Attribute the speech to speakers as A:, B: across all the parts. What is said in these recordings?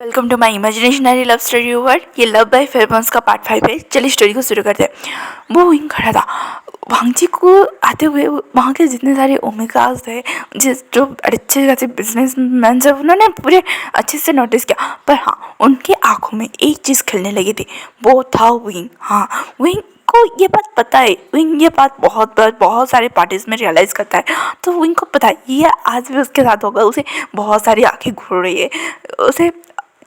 A: Welcome to my imaginationary love story word. ये love by फेयरबॉन्स का पार्ट 5 है। चलिए स्टोरी को शुरू करते हैं। वो वहीं खड़ा था। वांगजी को आते हुए वहाँ के जितने सारे ओमेगास थे, जिस जो अच्छे खासे बिजनेसमैन सब, उन्होंने पूरे अच्छे से नोटिस किया। पर हाँ, उनकी आंखों में एक चीज़ खिलने लगी थी, वो था विंग। हाँ, विंग को ये बात पता है। विंग ये बात बहुत बार बहुत सारे पार्टीज में रियलाइज़ करता है। तो विंग को पता है ये आज भी उसके साथ होगा। उसे बहुत सारी आंखें घूर रही है। उसे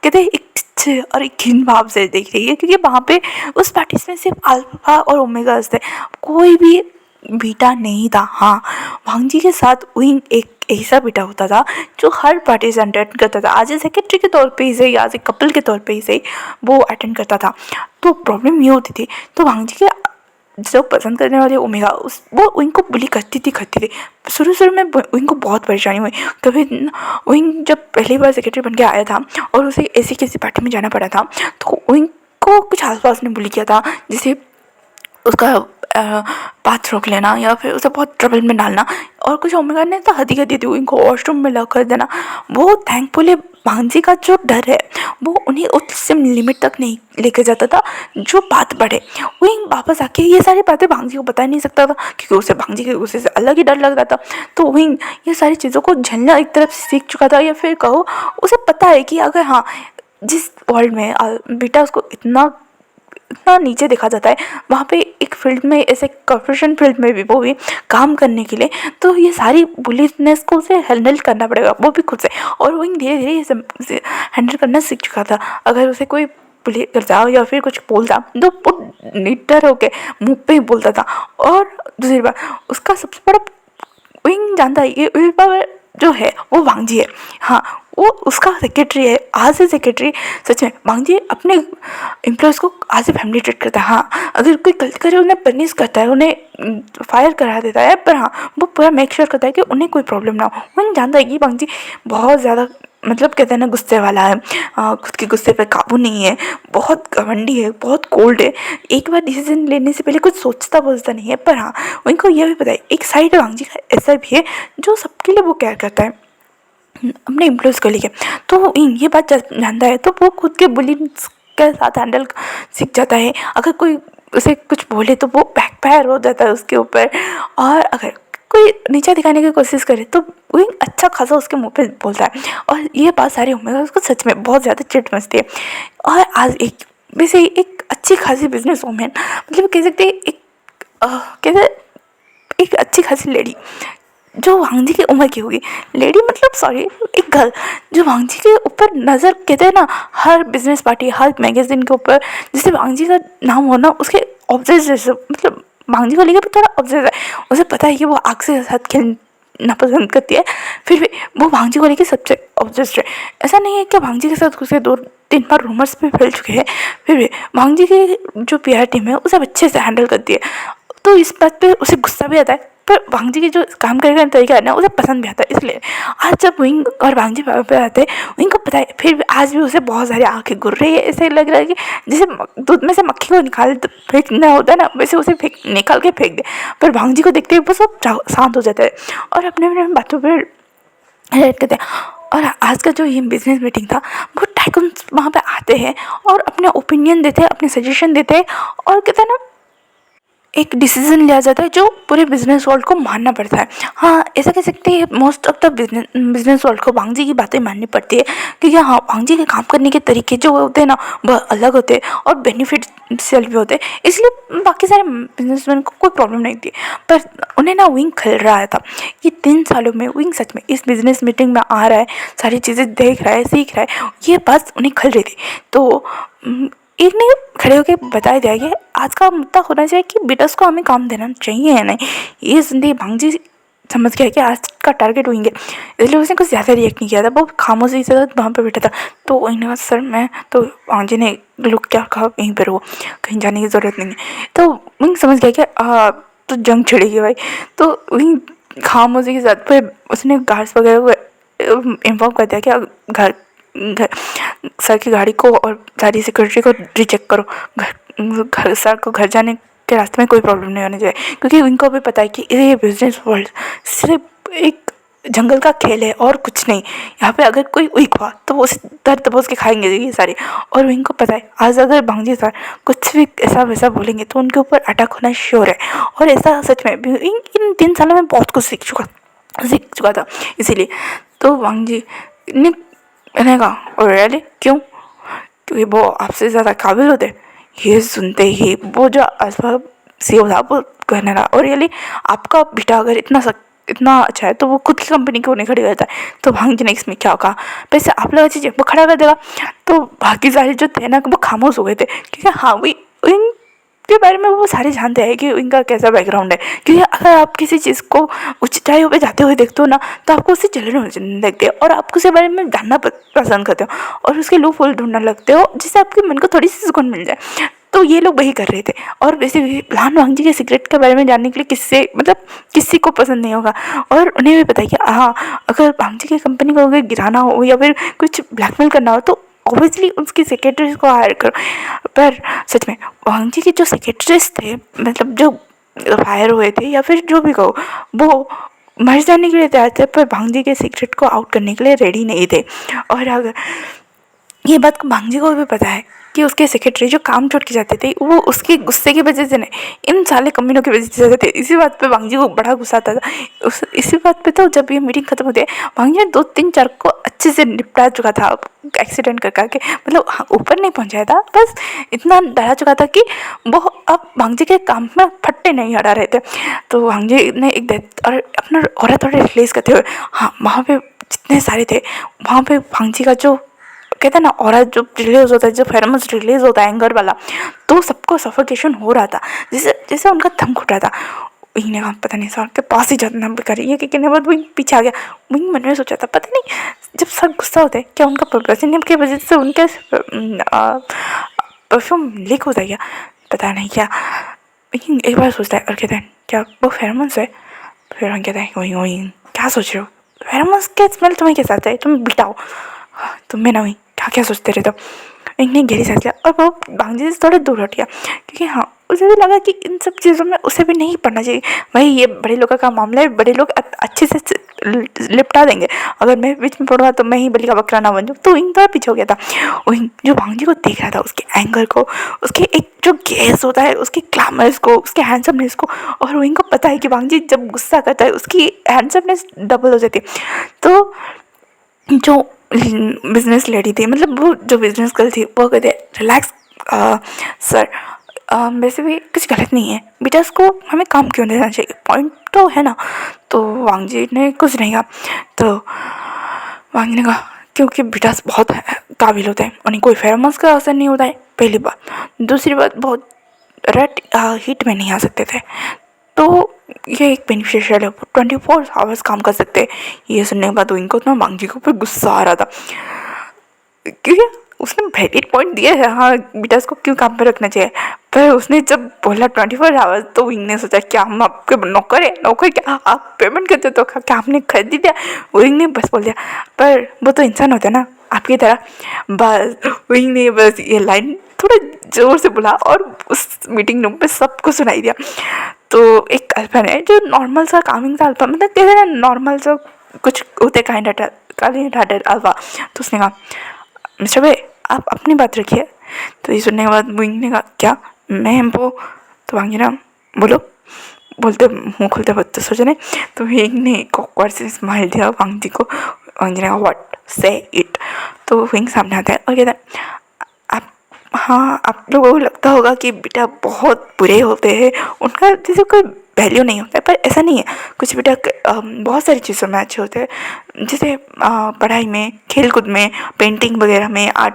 A: कहते हैं एक अच्छे और एक घिन भाव से देख रही है, क्योंकि वहाँ पे उस पार्टी में सिर्फ अल्फा और ओमेगास थे, कोई भी बीटा नहीं था। हाँ, वांगजी के साथ विंग एक ऐसा बेटा होता था जो हर पार्टी से अटेंड करता था। आज सेक्रेटरी के तौर पे ही सही, आज एक कपल के तौर पे ही सही, वो अटेंड करता था। तो प्रॉब्लम ये होती थी, तो वांगजी के जो पसंद करने वाले ओमेगा वो विंग बुली करती थी। शुरू में विंग को बहुत परेशानी हुई। कभी विंग जब पहली बार सेक्रेटरी बन के आया था और उसे ऐसी किसी पार्टी में जाना पड़ा था, तो विंग को कुछ आसपास ने बुली किया था, जैसे उसका बात रोक लेना या फिर उसे बहुत ट्रबल में डालना। और कुछ ओमेगा ने तो हद ही कर दी थी उनको वॉशरूम में लॉक कर देना। वो थैंकफुली भांजी का जो डर है वो उन्हें उस लिमिट तक नहीं लेकर जाता था जो बात बढ़े। वही वापस आके ये सारी बातें भांजी को बता नहीं सकता था, क्योंकि उसे भांजी के गुस्से से अलग ही डर लग रहा था। तो वही ये सारी चीज़ों को झेलना एक तरफ से सीख चुका था, या फिर कहो उसे पता है कि अगर हाँ जिस वर्ल्ड में बेटा उसको इतना इतना नीचे देखा जाता है, वहाँ पे एक फील्ड में, ऐसे कॉर्पोरेशन फील्ड में भी वो भी काम करने के लिए, तो ये सारी बुलीनेस को उसे हैंडल करना पड़ेगा, वो भी खुद से। और वो धीरे धीरे ये सब हैंडल करना सीख चुका था। अगर उसे कोई बुली कर जाओ या फिर कुछ बोलता तो वो निडर होके मुंह पे ही बोलता था। और दूसरी बात, उसका सबसे बड़ा विंग जानता है ये विल पावर जो है वो वांगजी है। हाँ, वो उसका सेक्रेटरी है, आज से सेक्रेटरी। सच में वांगजी अपने एम्प्लॉयज़ को आज से फैमिली ट्रीट करता है। हाँ, अगर कोई गलती करे उन्हें पनिश करता है, उन्हें फायर करा देता है, पर हाँ वो पूरा मेक श्योर करता है कि उन्हें कोई प्रॉब्लम ना हो। वो जानता है कि वांगजी बहुत ज़्यादा, मतलब कहते हैं ना, गुस्से वाला है, खुद के गुस्से पर काबू नहीं है, बहुत घमंडी है, बहुत कोल्ड है, एक बार डिसीजन लेने से पहले कुछ सोचता बोलता नहीं है। पर हाँ, उनको यह भी पता है एक साइड वांगजी का ऐसा भी है जो सबके लिए वो केयर करता है अपने एम्प्लॉयज़ को लेके। तो ये बात जानता है, तो वो खुद के बुली के साथ हैंडल सीख जाता है। अगर कोई उसे कुछ बोले तो वो बैकफायर हो जाता है उसके ऊपर, और अगर कोई नीचा दिखाने की कोशिश करे तो वो अच्छा खासा उसके मुंह पे बोलता है। और ये बात सारी उम्मीद उसको सच में बहुत ज़्यादा चिढ़ मचती है। और आज एक वैसे एक अच्छी खासी बिजनेस वूमेन, मतलब कह सकते एक कहते एक अच्छी खासी लेडी जो वांगजी की उम्र की होगी, लेडी मतलब सॉरी, एक गर्ल जो वांगजी के ऊपर नज़र, कहते हैं ना, हर बिजनेस पार्टी, हर मैगजीन के ऊपर जैसे वांगजी का नाम हो ना, उसके ऑब्जेक्ट जैसे, मतलब वांगजी को लेकर भी थोड़ा ऑब्जेक्ट है। उसे पता है कि वो आग से साथ खेलना पसंद करती है, फिर भी वो वांगजी को लेकर सबसे ऑब्जेक्ट है। ऐसा नहीं है कि वांगजी के साथ उसे 2-3 बार रूमर्स भी फैल चुके हैं, फिर भी वांगजी की जो PR टीम है उसे अच्छे से हैंडल करती है। तो इस बात पे उसे गुस्सा भी आता है, पर वांगजी की जो काम करने का तरीका है ना उसे पसंद भी आता है। इसलिए आज जब विंग और वांगजी पे आते हैं, विंग को पता है फिर भी आज भी उसे बहुत सारी आंखें घुर रही है। ऐसे लग रहा है कि जैसे दूध में से मक्खी को निकाल फेंकना होता है ना, वैसे उसे निकाल के फेंक दे। पर वांगजी को देखते हुए वो सब शांत हो जाता है और अपने अपने बातों पर रिलेट करते हैं। और आज का जो ये बिजनेस मीटिंग था, वो टाइकून वहाँ पे आते हैं और अपने ओपिनियन देते हैं, अपने सजेशन देते हैं, और कहते हैं ना, एक डिसीजन लिया जाता है जो पूरे बिजनेस वर्ल्ड को मानना पड़ता है। हाँ, ऐसा कह सकते हैं most of the business world को वांगजी की बातें माननी पड़ती है, क्योंकि हाँ वांगजी के काम करने के तरीके जो होते हैं ना वह अलग होते हैं और बेनिफिशियल भी होते हैं। इसलिए बाकी सारे बिजनेसमैन को कोई प्रॉब्लम नहीं थी। पर उन्हें ना विंग खिल रहा था। ये 3 सालों में विंग सच में इस बिजनेस मीटिंग में आ रहा है, सारी चीज़ें देख रहा है, सीख रहा है, ये बात उन्हें खिल रही थी। तो एक ने खड़े होकर बताया दिया कि आज का मुद्दा होना चाहिए कि बेटस को हमें काम देना चाहिए या नहीं। ये जिंदगी भांगजी समझ गया कि आज का टारगेट होंगे, इसलिए उसने कुछ ज़्यादा रिएक्ट नहीं किया था, वो खामोशी से वहाँ पे बैठा था। तो वही ने कहा, सर मैं तो भांगजी ने लुक क्या कहा, यहीं पर वो, कहीं जाने की ज़रूरत नहीं है। तो वही समझ गया कि तो जंग छिड़ेगी भाई। तो वही खामोशी के साथ फिर उसने गार्ड्स वगैरह को इन्फॉर्म कर दिया कि घर घर सर की गाड़ी को और सारी सिक्योरिटी को रिचेक करो, घर सर को घर जाने के रास्ते में कोई प्रॉब्लम नहीं होनी चाहिए, क्योंकि उनको भी पता है कि ये बिजनेस वर्ल्ड सिर्फ एक जंगल का खेल है और कुछ नहीं। यहाँ पे अगर कोई वीक हुआ तो वो उसे दर दबोच के खाएंगे ये सारे। और विंग को पता है आज अगर भांजी सर कुछ भी ऐसा वैसा बोलेंगे तो उनके ऊपर अटैक होना श्योर है। और ऐसा सच में इन 3 सालों में बहुत कुछ सीख चुका था इसीलिए। तो भांजी ने मैंने कहा और रियली क्यों, क्योंकि वो आपसे ज़्यादा काबिल होते। ये सुनते ही वो जो असबाब सीईओ था वो कहने लगा और रियली आपका बेटा अगर इतना अच्छा है तो वो खुद की कंपनी क्यों नहीं खड़ी करता है। तो भांग जी ने इसमें क्या कहा, वैसे आप लगा चीज़ें वो खड़ा कर देगा। तो बाकी सारे जो थे ना वो खामोश हो गए थे, क्योंकि हाँ वही इनके बारे में वो सारे जानते हैं कि इनका कैसा बैकग्राउंड है। क्योंकि अगर आप किसी चीज़ को ऊंचाइयों पे जाते हुए देखते हो ना तो आपको उससे जलन होने लगती है और आप उसके बारे में जानना पसंद करते हो और उसके लूप होल ढूंढने लगते हो जिससे आपके मन को थोड़ी सी सुकून मिल जाए। तो ये लोग वही कर रहे थे। और वैसे भी लान वांगजी के सीक्रेट के बारे में जानने के लिए किसी को पसंद नहीं होगा। और उन्हें भी पता है कि हाँ अगर वांगजी की कंपनी को अगर गिराना हो या फिर कुछ ब्लैकमेल करना हो तो ऑब्वियसली उसकी सेक्रेटरीज को हायर करो। पर सच में वांगजी के जो सेक्रेटरीज थे मतलब जो फायर हुए थे या फिर जो भी कहो वो मर जाने के लिए तैयार थे, पर भांगजी के सीक्रेट को आउट करने के लिए रेडी नहीं थे। और अगर ये बात को भांगजी को भी पता है कि उसके सेक्रेटरी जो काम छोड़ के जाते थे वो उसके गुस्से की वजह से नहीं, इन साले कमीनों की वजह से जाते थे। इसी बात पे भांगजी को बड़ा गुस्सा आता था। इसी बात पे तो जब ये मीटिंग खत्म होती है भांगजी ने 2-3-4 को अच्छे से निपटा चुका था एक्सीडेंट करके। मतलब ऊपर नहीं पहुंचाया था, बस इतना डरा चुका था कि वो अब भांगजी के काम में फट्टे नहीं हटा रहे थे। तो भांगजी ने एक डेथ और अपना औरत थोड़े रिलीज करते हुए हाँ वहाँ पे जितने सारे थे वहाँ पे भांगजी का जो कहते हैं ना और जो रिलीज होता है जो फेरोमोन्स रिलीज होता है एंगर वाला, तो सबको सफोकेशन हो रहा था जैसे जैसे उनका दम घुट रहा था। विंग ने कहा पता नहीं सर के पास ही जाना करी है कि बाद विंग पीछे आ गया। विंग मन में सोचा था पता नहीं जब सब गुस्सा होते हैं क्या उनका पसीने की वजह से उनके परफ्यूम लीक होता है क्या, पता नहीं क्या। विंग एक बार सोचता है और कहता है क्या वो फेरोमोन्स है। फिर हम कहते हैं वही वही क्या सोच रहे हो, फेरोमोन्स के स्मेल तुम्हें कैसा आता है, तुम बिटाओ तुम्हें ना हुई क्या क्या सोचते रहते हो। एक ने गहरी सांस लिया और वो भांगजी से थोड़ा दूर हट गया, क्योंकि हाँ उसे भी लगा कि इन सब चीज़ों में उसे भी नहीं पढ़ना चाहिए। भाई ये बड़े लोगों का मामला है, बड़े लोग अच्छे से लिपटा देंगे, अगर मैं बीच में पढ़ूँगा तो मैं ही बलि का बकरा ना बन जाऊँ। तो विंग थोड़ा पीछे हो गया था। विंग जो भांगजी को देख रहा था उसके एंगर को, उसके एक जो गेस होता है उसके ग्लैमर्स को, उसके हैंडसमनेस को। और विंग को पता है कि भांगजी जब गुस्सा करता है उसकी हैंडसमनेस डबल हो जाती है। तो जो बिजनेस लेडी थी मतलब वो जो बिजनेस गर्ल थी वो कहते रिलैक्स सर वैसे भी कुछ गलत नहीं है, बेटा उसको हमें काम क्यों देना चाहिए, पॉइंट तो है ना। तो वांगजी ने कुछ नहीं कहा। तो वांगजी ने कहा क्योंकि बेटा बहुत काबिल होते हैं, उन्हें कोई फेरोमोन्स का असर नहीं होता है पहली बात। दूसरी बात बहुत रेड हीट में नहीं आ सकते थे, तो ये एक बेनिफिशियल है, 24 आवर्स काम कर सकते हैं। ये सुनने के बाद इनको ना वांगजी के ऊपर गुस्सा आ रहा था, क्योंकि उसने वैलिड पॉइंट दिया है हाँ बेटा इसको क्यों काम पे रखना चाहिए। पर उसने जब बोला 24 आवर्स तो विंग ने सोचा क्या हम आपके नौकर है, नौकर क्या आप पेमेंट करते तो क्या आपने खरीद दिया। विंग ने बस बोल दिया पर वो तो इंसान होता है ना आपकी तरह। बस विंग ने बस ये लाइन थोड़ा ज़ोर से बोला और उस मीटिंग रूम पे सबको सुनाई दिया। तो एक अल्फन है जो नॉर्मल सा कामिंग सा अल्फा, मतलब कहते हैं ना नॉर्मल सा कुछ होते काइंड हार्टेड अल्फा। तो उसने कहा मिस्टर भाई आप अपनी बात रखिए। तो ये सुनने के बाद विंग ने कहा क्या मैं वो, तो वांगी ना बोलो बोलते मुँह खोलते बदते सोचने। तो विंग ने एक ऑकवर्ड से स्माइल दिया वांगी को। वांगी ने कहा व्हाट से इट। तो विंग सामने आता है और कहता है आप हाँ आप लोगों को लगता होगा कि बेटा बहुत बुरे होते हैं, उनका जैसे कोई वैल्यू नहीं होता है, पर ऐसा नहीं है। कुछ बेटा बहुत सारी चीज़ों में अच्छे होते हैं, जैसे पढ़ाई में, खेलकूद में, पेंटिंग वगैरह में, आर्ट,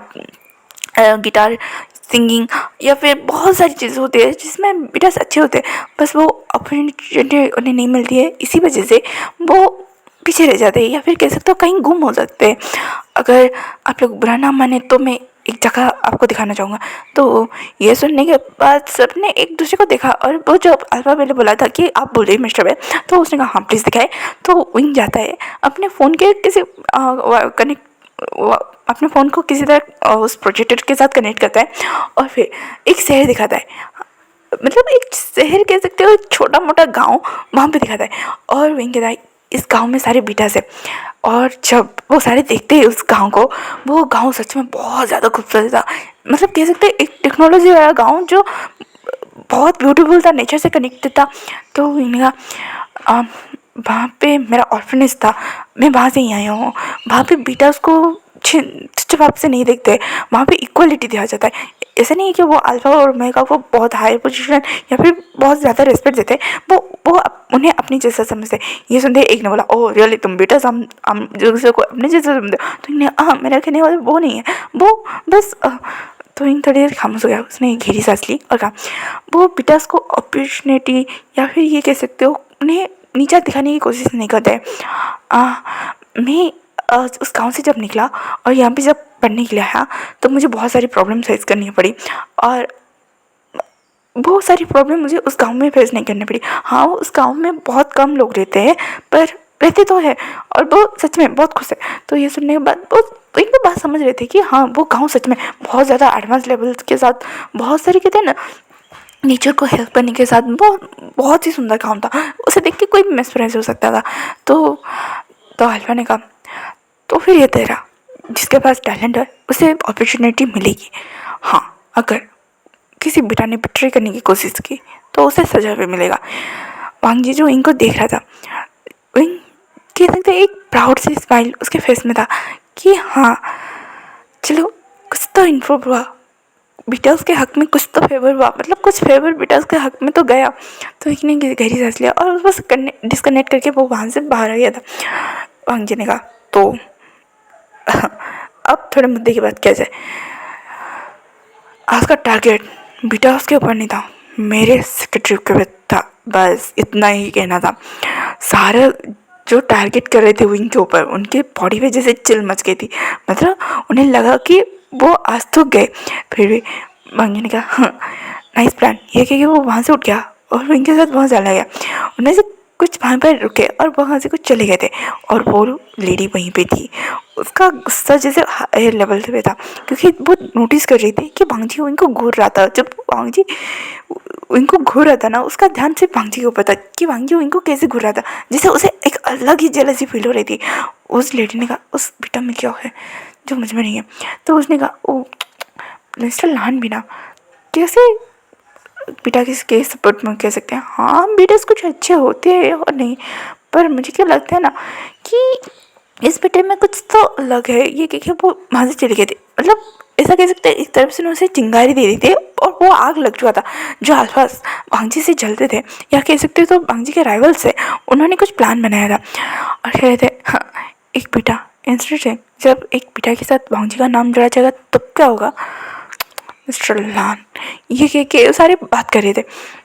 A: गिटार, सिंगिंग या फिर बहुत सारी चीज़ें होती है जिसमें बेटा अच्छे होते हैं, बस वो अपॉर्चुनिटी उन्हें नहीं मिलती है, इसी वजह से वो पीछे रह जाते हैं या फिर कह सकते हो कहीं गुम हो सकते हैं। अगर आप लोग बुरा ना माने तो मैं एक जगह आपको दिखाना चाहूँगा। तो ये सुनने के बाद सबने एक दूसरे को देखा और वो जो अल्फा पहले बोला था कि आप बोल रहे मिस्टर भाई, तो उसने कहा हाँ प्लीज़ दिखाए। तो विंग जाता है अपने फ़ोन के किसी कनेक्ट अपने फ़ोन को किसी तरह उस प्रोजेक्टर के साथ कनेक्ट करता है और फिर एक शहर दिखाता है, मतलब एक शहर कह सकते हो छोटा मोटा गाँव वहाँ पे दिखाता है। और विंग कहता है इस गांव में सारे बीटा से, और जब वो सारे देखते हैं उस गांव को, वो गांव सच में बहुत ज़्यादा खूबसूरत था। मतलब कह सकते हैं एक टेक्नोलॉजी वाला गांव जो बहुत ब्यूटीफुल था, नेचर से कनेक्टेड था। तो मैंने कहा वहाँ पे मेरा ऑर्फनेज था, मैं वहाँ से ही आई हूँ। वहाँ पे बीटास को चुपचाप से नहीं देखते, वहाँ पे इक्वलिटी दिया जाता है। ऐसा नहीं है कि वो अल्फा और ओमेगा को बहुत हाई पोजीशन या फिर बहुत ज़्यादा रिस्पेक्ट देते हैं, वो उन्हें अपनी जैसा समझते। ये सुनते एक ने बोला, ओह रियली तुम बेटा हम दूसरे को अपने जैसा समझते हो? तो इन्हें मेरा कहने वाला वो नहीं है, वो बस तो इन थोड़ी देर खामोश हो गया। उसने गहरी सांस ली और कहा, वो बेटास को अपॉर्चुनिटी या फिर ये कह सकते हो उन्हें नीचा दिखाने की कोशिश नहीं करते। मैं उस गांव से जब निकला और यहाँ पे जब पढ़ने के लिए आया तो मुझे बहुत सारी प्रॉब्लम फेस करनी पड़ी, और बहुत सारी प्रॉब्लम मुझे उस गांव में फेस नहीं करनी पड़ी। हाँ, उस गांव में बहुत कम लोग रहते हैं, पर रहते तो है, और वो सच में बहुत खुश है। तो ये सुनने के बाद वो एक बात समझ रहे थे कि हाँ, वो गांव सच में बहुत ज़्यादा एडवांस लेवल के साथ बहुत सारे कहते हैं ना नेचर को हेल्प करने के साथ बहुत ही सुंदर गाँव था। उसे देख के कोई भी मिसप्रेस हो सकता था। तो अल्फा ने कहा, तो फिर ये तेरा जिसके पास टैलेंट है उसे अपॉर्चुनिटी मिलेगी। हाँ, अगर किसी बेटा ने बिट्रे करने की कोशिश की तो उसे सजा भी मिलेगा। वांगजी जो इनको देख रहा था, विंग कह सकते एक प्राउड सी स्माइल उसके फेस में था कि हाँ चलो कुछ तो इम्प्रूव हुआ, बीटल्स के हक में कुछ तो फेवर हुआ, मतलब कुछ फेवर बीटल्स के हक में तो गया। तो एक ने गहरी सांस लिया और बस डिस्कनेक्ट करके वो वहाँ से बाहर आ गया था। वांगजी ने कहा, तो अब थोड़े मुद्दे की बात किया जाए। आज का टारगेट बीटल्स के ऊपर नहीं था, मेरे सेक्रेटरी के ऊपर था, बस इतना ही कहना था। सारे जो टारगेट कर रहे थे विंग के ऊपर, उनके बॉडी पे जैसे चिल मच गई थी। मतलब उन्हें लगा कि वो आज तो गए। फिर भी वांगी ने कहा, नाइस प्लान। ये कह के वो वहाँ से उठ गया और विंग के साथ वहाँ चला गया। उन्हें से कुछ वहाँ पर रुके और वहाँ से कुछ चले गए थे, और वो लेडी वहीं पे थी। उसका गुस्सा जैसे हायर लेवल पे था, क्योंकि वो नोटिस कर रही थी कि वांगजी इनको घूर रहा था। जब वांगजी इनको घूर रहा था ना, उसका ध्यान सिर्फ वांगजी के ऊपर था कि वांगजी इनको कैसे घूर रहा था, जैसे उसे एक अलग ही जेलसी फील हो रही थी। उस लेडी ने कहा, उस बेटा में क्या है जो मुझ में नहीं है? तो उसने कहा, ओ मिस्टर लान बिना कैसे बेटा के सपोर्ट में कह सकते हैं। हाँ, बेटे कुछ अच्छे होते हैं और नहीं, पर मुझे क्या लगता है ना कि इस बेटे में कुछ तो अलग है। ये कह के वो वहाँ से चले गए थे। मतलब ऐसा कह सकते हैं एक तरफ से उसे चिंगारी दे दी थी और वो आग लग चुका था। जो आसपास वांगजी से जलते थे या कह सकते तो वांगजी के राइवल्स थे, उन्होंने कुछ प्लान बनाया था और कह रहे थे, हाँ, एक बेटा इंस्टेंट जब एक बेटा के साथ वांगजी का नाम जुड़ा जाएगा तब क्या होगा? मिस्टर लान ये कह के सारे बात कर रहे थे।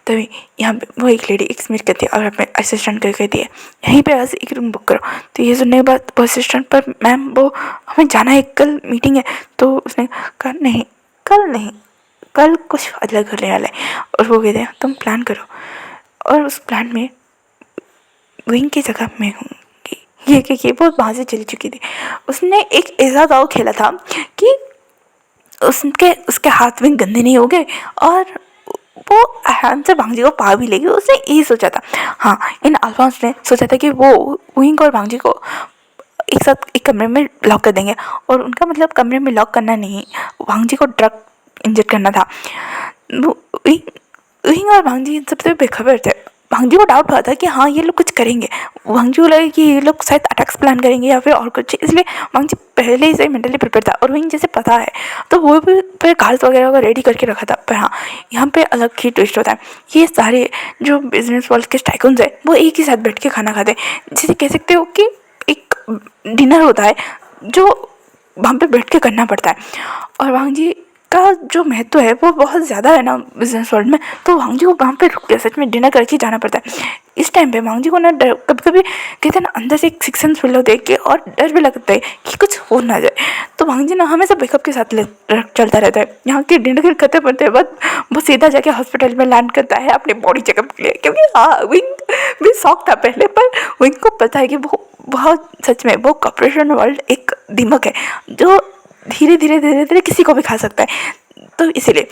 A: तभी यहाँ पे वो एक लेडी एक्समिट करती है और अपने असिस्टेंट को कहती है, यहीं पे आज एक रूम बुक करो। तो ये सुनने के बाद वो असिस्टेंट, पर मैम वो हमें जाना है, कल मीटिंग है। तो उसने कहा, नहीं कल नहीं, कल कुछ अलग होने वाला है। और वो कहते हैं, तुम प्लान करो। और उस प्लान में विंग की जगह मैं हूँ ये कह के वो वहाँ से चली चुकी थी। उसने एक ऐसा दाव खेला था कि उसके हाथ में गंदे नहीं हो गए और वो आराम से वांगजी को पा भी लेगी। उसने यही सोचा था। हाँ, इन अल्फांस ने सोचा था कि वो विंग और वांगजी को एक साथ एक कमरे में लॉक कर देंगे, और उनका मतलब कमरे में लॉक करना नहीं, वांगजी को ड्रग इंजेक्ट करना था। विंग और वांगजी सबसे बेखबर थे। वांगजी को डाउट हुआ था कि हाँ ये लोग कुछ करेंगे। वांगजी को लगा कि ये लोग शायद अटैक्स प्लान करेंगे या फिर और कुछ, इसलिए वांगजी पहले ही से मेंटली प्रिपेयर था। और विंग जैसे पता है तो वो भी फिर कार्ड्स वगैरह को रेडी करके रखा था। पर हाँ, यहाँ पे अलग ही ट्विस्ट होता है। ये सारे जो बिजनेस वर्ल्ड के टाइकून्स है वो एक ही साथ बैठ के खाना खाते हैं, जिसे कह सकते हो कि एक डिनर होता है जो वहाँ पे बैठ के करना पड़ता है। और वांगजी का जो महत्व है वो बहुत ज़्यादा है ना बिजनेस वर्ल्ड में, तो वांगजी को वहाँ पे रुक के सच में डिनर करके जाना पड़ता है। इस टाइम पे वांगजी को ना डर, कभी कभी कहते हैं ना अंदर से एक सिक्स सेंस फील होता है कि, और डर भी लगता है कि कुछ हो ना जाए। तो वांगजी ना हमेशा बैकअप के साथ चलता रहता है। यहाँ के डिनर खत्म होते बाद वो सीधा जाके हॉस्पिटल में लैंड करता है अपने बॉडी चेकअप के लिए, क्योंकि हाँ विंग भी शौक था पहले, पर विंग को पता है कि वो बहुत सच में वो कॉर्पोरेशन वर्ल्ड एक दिमाग है जो धीरे धीरे किसी को भी खा सकता है। तो इसीलिए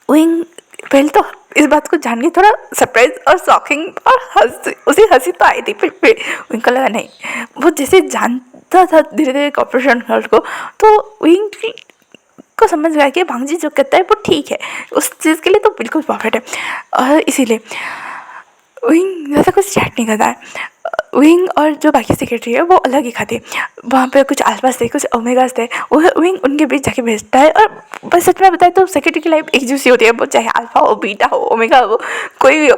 A: विंग पहले तो इस बात को जान के थोड़ा सरप्राइज और शॉकिंग और उसी हंसी तो आई थी, फिर उनको लगा नहीं, वो जैसे जानता था धीरे धीरे कॉपरेशन गर्ल को, तो विंग को समझ गया कि भांजी जो कहता है वो ठीक है, उस चीज़ के लिए तो बिल्कुल परफेक्ट है। और इसीलिए विंग ज़्यादा कुछ चैट नहीं करता है। विंग और जो बाकी सेक्रेटरी है वो अलग ही खाते हैं, वहाँ पे कुछ अल्फास थे, कुछ ओमेगास थे, वो विंग उनके बीच जाके भेजता है। और बस सच में बताए तो सेक्रेटरी की लाइफ एक जैसी होती है, वो चाहे अल्फा हो, बीटा हो, ओमेगा हो, कोई भी हो,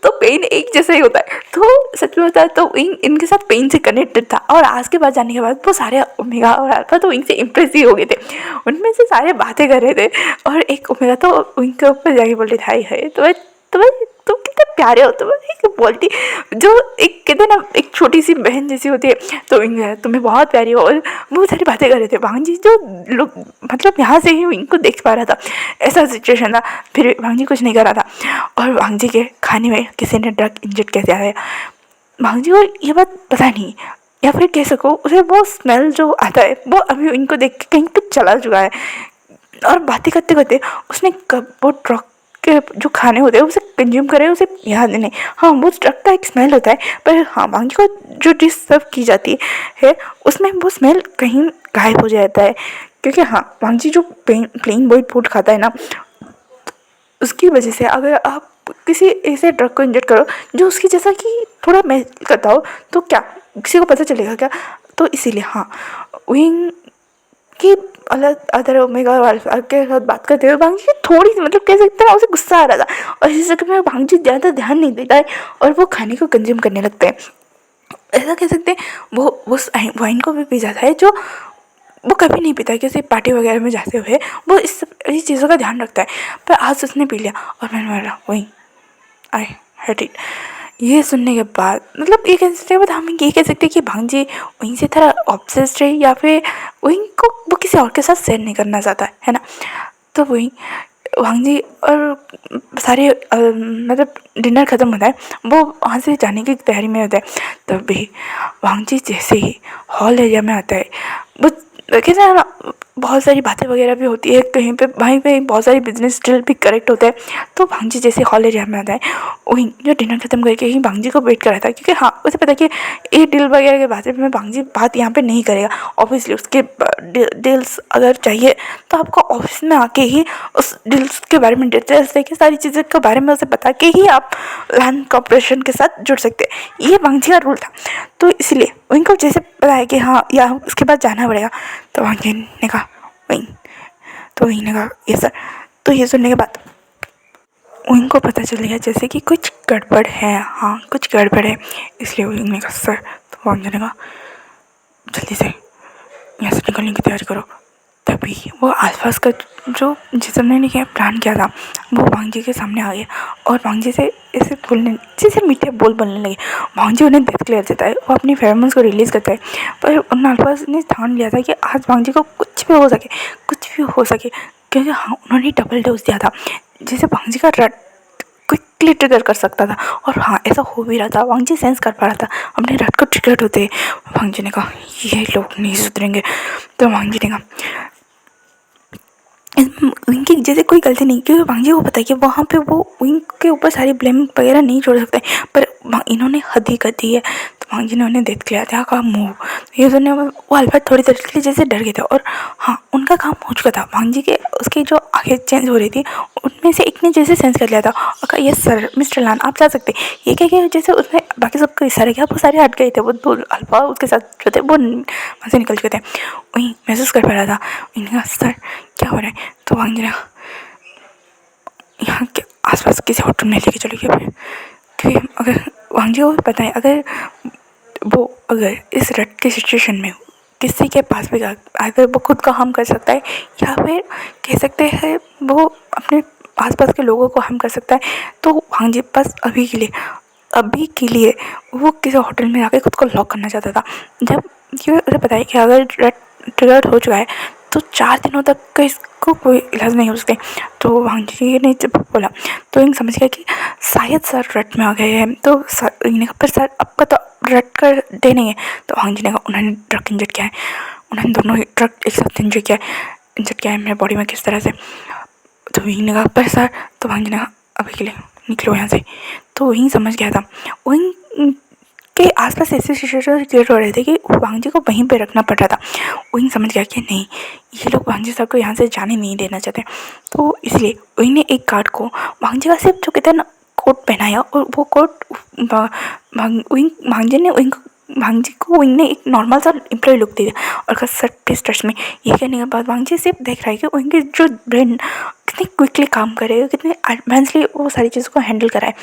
A: तो पेन एक जैसा ही होता है। तो सच में बताए तो विंग इनके साथ पेन से कनेक्टेड था, और आज के बाद जाने के बाद वो सारे ओमेगा और अल्फा तो विंग से इम्प्रेस ही हो गए थे, उनमें से सारे बातें कर रहे थे। और एक ओमेगा तो विंग के ऊपर जाके बोल रही था, है तुम कितने प्यारे हो, तुम एक बोलती जो एक कहते ना एक छोटी सी बहन जैसी होती है, तो तुम्हें बहुत प्यारी हो, और बहुत सारी बातें कर रहे थे। भांजी जो लोग मतलब यहाँ से ही इनको देख पा रहा था, ऐसा सिचुएशन था। फिर भांजी कुछ नहीं कर रहा था, और भांजी के खाने में किसी ने ड्रग इंजेक्ट कैसे आया, भांजी को ये बात पता नहीं, या फिर कह सको उसे वो स्मेल जो आता है वो अभी इनको देख के कहीं तो चला चुका है। और बातें करते करते उसने कब वो ट्रक के जो खाने होते हैं उसे कंज्यूम करे उसे याद नहीं। हाँ, वो ट्रक का एक स्मेल होता है, पर हाँ भांजी को जो डिश सर्व की जाती है उसमें वो स्मेल कहीं गायब हो जाता है, क्योंकि हाँ भांजी जो प्लेन बॉइल्ड फूड खाता है ना, उसकी वजह से अगर आप किसी ऐसे ड्रग को इंजेक्ट करो जो उसकी जैसा कि थोड़ा मेल करता हो, तो क्या किसी को पता चलेगा क्या? तो इसीलिए हाँ, विंग कि अलग अदर ओमेगा अल्फा के साथ बात करते हुए भांजी थोड़ी सी मतलब कह सकते हैं उसे गुस्सा आ रहा था, और इसी चक्कर में भांजी ज़्यादा ध्यान नहीं देता है और वो खाने को कंज्यूम करने लगते हैं। ऐसा कह सकते हैं वो उस वाइन को भी पी जाता है जो वो कभी नहीं पीता, किसी पार्टी वगैरह में जाते हुए वो इस चीज़ों का ध्यान रखता है। पर आज उसने पी लिया और मैंने बोला वही आई हेट इट। ये सुनने के बाद मतलब ये कह सकते हैं, हम ये कह सकते हैं कि भांजी वहीं से थोड़ा ऑब्सेस्ड है, या फिर वहीं को वो किसी और के साथ शेयर नहीं करना चाहता है ना। तो वहीं भांजी और सारे मतलब डिनर ख़त्म होता है, वो वहाँ से जाने की तैयारी में होता है, तब भी भांजी जैसे ही हॉल एरिया में आता है, वो कहते हैं ना बहुत सारी बातें वगैरह भी होती है, कहीं पे वहीं पे बहुत सारी बिजनेस डील भी करेक्ट होता है। तो भांजी जैसे हॉल एरिया में आता है, वहीं जो डिनर खत्म करके ही भांजी को वेट कर रहा था, क्योंकि हाँ उसे पता है कि ये डील वगैरह के बारे में भांजी बात यहाँ पे नहीं करेगा। ऑब्वियसली उसके डील्स अगर चाहिए तो आपको ऑफिस में आके ही उस डील्स के बारे में डिटेल्स देके सारी चीज़ों के बारे में उसे बता के ही आप लैंड कॉर्पोरेशन के साथ जुड़ सकते हैं। ये भांजी का रूल था। तो इसलिए उनको जैसे पता है कि हाँ या उसके बाद जाना पड़ेगा, तो भांजी ने कहा वहीं, तो वहीं ने कहा ये सर। तो ये सुनने के बाद उनको पता चल गया जैसे कि कुछ गड़बड़ है, हाँ कुछ गड़बड़ है, इसलिए उन्होंने कहा सर। तो भांजी ने कहा जल्दी से यहाँ से निकलने की तैयारी करो। तभी वो आसपास का जो जिसने ने क्या प्लान किया था वो भांजी के सामने आ गया, और भांजी से ऐसे बोलने जैसे मीठे बोल बोलने लगे। भांजी उन्हें डेथ क्लियर देता है, वो अपनी फेरोमोन्स को रिलीज़ करता है, पर उन आसपास ने ठान लिया था कि आज भांजी को कुछ भी हो सके, कुछ भी हो सके, क्योंकि हाँ उन्होंने डबल डोज दिया था जिसे भांजी का रट क्विकली ट्रिगर कर सकता था। और हाँ ऐसा हो भी रहा था, भांजी सेंस कर पा रहा था अपने रट को ट्रिगर होते। भांजी ने कहा ये लोग नहीं सुधरेंगे। तो भांजी ने कहा विंग की जैसे कोई गलती नहीं, क्योंकि भांजी को पता है कि वहाँ पे वो विंग के ऊपर सारी ब्लेम वगैरह नहीं छोड़ सकते, पर इन्होंने हद ही कर दी है। तो भांजी ने उन्हें देख लिया था का मुँह, ये सुनने में वो अल्फा थोड़ी देर के लिए जैसे डर गए थे, और हाँ उनका काम हो चुका था। भांजी के उसकी जो आगे चेंज हो रही थी उनमें से एक ने जैसे सेंस कर लिया था और कहा यस सर मिस्टर लान आप जा सकते। ये कह के जैसे उसने बाकी सबको इशारा किया, वो सारे हट गए थे, वो दो अल्फा उसके साथ जो थे वो वहाँ से निकल चुके थे। वहीं महसूस कर पा रहा था। इनका सर क्या हो रहा है? तो भांजी ने यहाँ के आसपास किसी होटल में लेके चले गए, क्योंकि अगर भांजी को पता है अगर इस रट की सिचुएशन में किसी के पास भी अगर वो खुद का हार्म कर सकता है, या फिर कह सकते हैं वो अपने आसपास के लोगों को हार्म कर सकता है, तो भांजी बस अभी के लिए वो किसी होटल में जाकर खुद को लॉक करना चाहता था। जब ये उसे पता है कि अगर रट ट्रिगर हो चुका है तो 4 दिनों तक का इसको कोई इलाज नहीं हो सकते। तो भांजी ने जब बोला तो इन समझ गया कि शायद सर रट में आ गए हैं। तो इन्हें कहा पर सर आपका तो रट कर दे नहीं है। तो भांजी ने कहा उन्होंने ड्रग इंजेक्ट किया है, उन्होंने दोनों ही ड्रग एक साथ इंजेक्ट किया है मेरे बॉडी में किस तरह से। तो इन्हें कहा पर सर। तो भांजी ने कहा अभी के लिए निकलो यहाँ से। तो वहीं समझ गया था, वहीं के आसपास ऐसे सिचुएशन क्रिएट हो रहे थे कि वांग जी को वहीं पे रखना पड़ रहा था। वहीं समझ गया कि नहीं, ये लोग वांग जी साहब को यहाँ से जाने नहीं देना चाहते। तो इसलिए वहीं ने एक गार्ड को वांग जी का सिर्फ जो कहते हैं ना कोट पहनाया, और वो कोट वांग जी ने वांग जी को विंग ने एक नॉर्मल सा एम्प्लॉय लुक दे दिया और कहा सर प्लीज ट्रस्ट में। ये कहने के बाद वांग जी सिर्फ देख रहा है कि उनके जो ब्रेन कितनी क्विकली काम करे, कितने एडवांसली वो सारी चीज़ों को हैंडल कराए।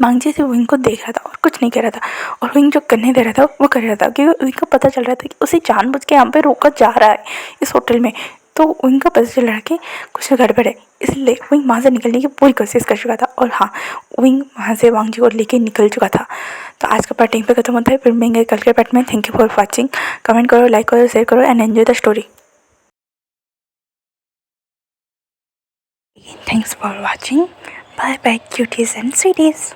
A: वांग जी से विंग को देख रहा था और कुछ नहीं कह रहा था, और विंग जो करने दे रहा था वो कर रहा था, क्योंकि विंग को पता चल रहा था कि उसे जानबूझ के यहाँ पे रोका जा रहा है इस होटल में। तो विंग को पता चल रहा है कि कुछ गड़बड़ है, इसलिए विंग वहाँ से निकलने की पूरी कोशिश कर चुका था। और हाँ, विंग वहाँ से वांग जी को लेके निकल चुका था। तो आज का पार्ट यहीं पे खत्म होता है, फिर मिलेंगे कल के पार्ट में। Thank you for watching. Comment करो, लाइक करो, शेयर करो and enjoy the story. Thanks for watching. Bye bye cuties and स्वीटीज।